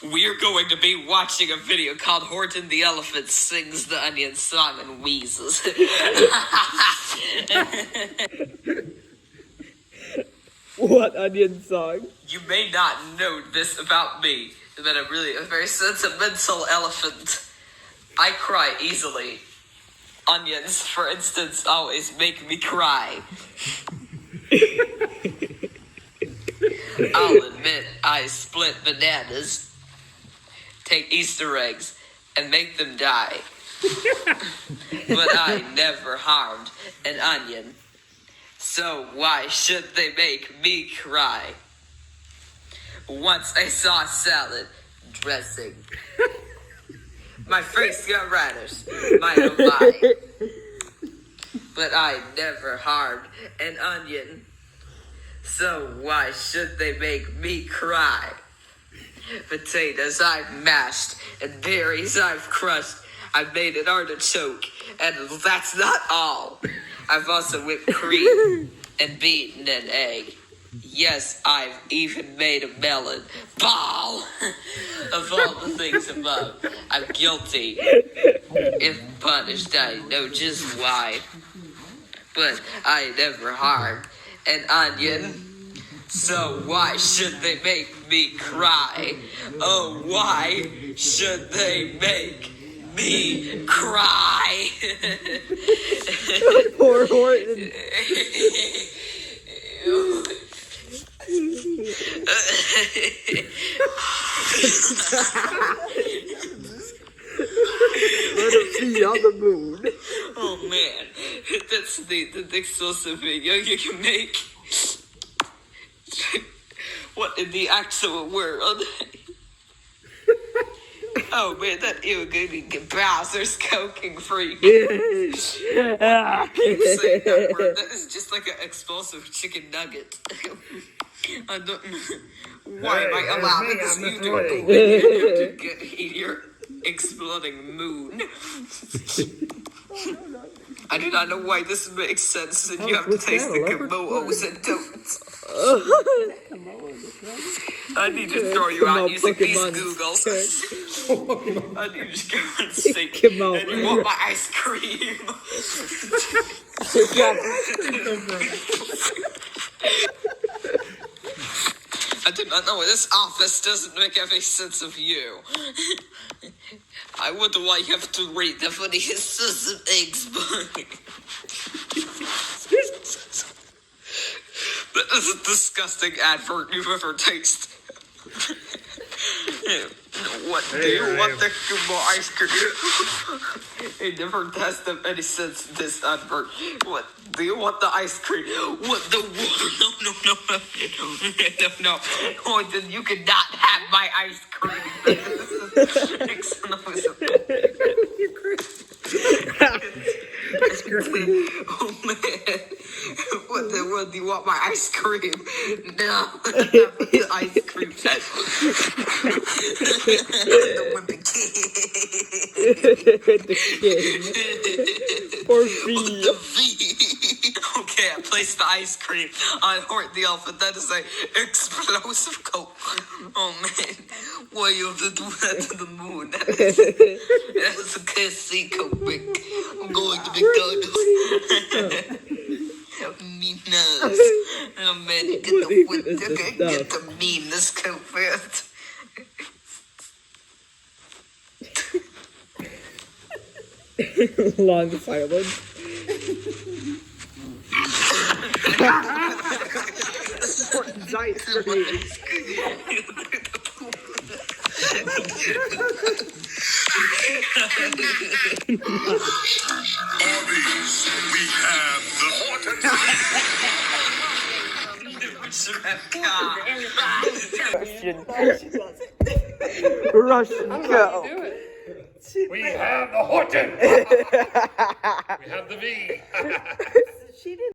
We're going to be watching a video called Horton the Elephant Sings the Onion Song and Wheezes. What onion song? You may not know this about me, that I'm really a very sentimental elephant. I cry easily. Onions, for instance, always make me cry. I'll admit I split bananas, take Easter eggs, and make them die. But I never harmed an onion. So why should they make me cry? Once I saw salad dressing. My face got radish, my oh my. But I never harmed an onion. So why should they make me cry? Potatoes I've mashed and berries I've crushed. I've made an artichoke, and that's not all. I've also whipped cream and beaten an egg. Yes, I've even made a melon ball. Of all the things above, I'm guilty. If punished, I know just why. But I never harmed an onion. So why should they make me cry? Oh, why should they make me cry? Poor Horton. Let him see on the moon. Oh man, that's the explosive video you can make. What in the actual world? Oh man, that good browser's coking freak. I keep saying that word. That is just like an explosive chicken nugget. I don't know. Why am I allowed this? You do get here. Exploding moon. I do not know why this makes sense, and you have to taste the Kamoos and don't. I need to throw you out using these Googles. I need to go and say, and you want my ice cream? I did not know this office doesn't make any sense of you. I wonder why you have to read the funniest Susan Eggs book. That is a disgusting advert you've ever tasted. What do you want the ice cream? It never has any sense, this advert. What do you want the ice cream? What the no. Oh, then you cannot have my ice cream. Oh man. What do you want my ice cream? No. The ice cream. The wimpy kid. The kid. Or V. Okay, I placed the ice cream on Horton the Elephant. That is a explosive coke. Oh man. Why you have to do that to the moon? That is a KFC coke. I'm going to McDonald's. Me nuts. Oh man, get the meanness coat first. Long silence. Horton's ice cream. Arby's, we have the Horton. Russian cow. We have the Horton. We have the V. She didn't.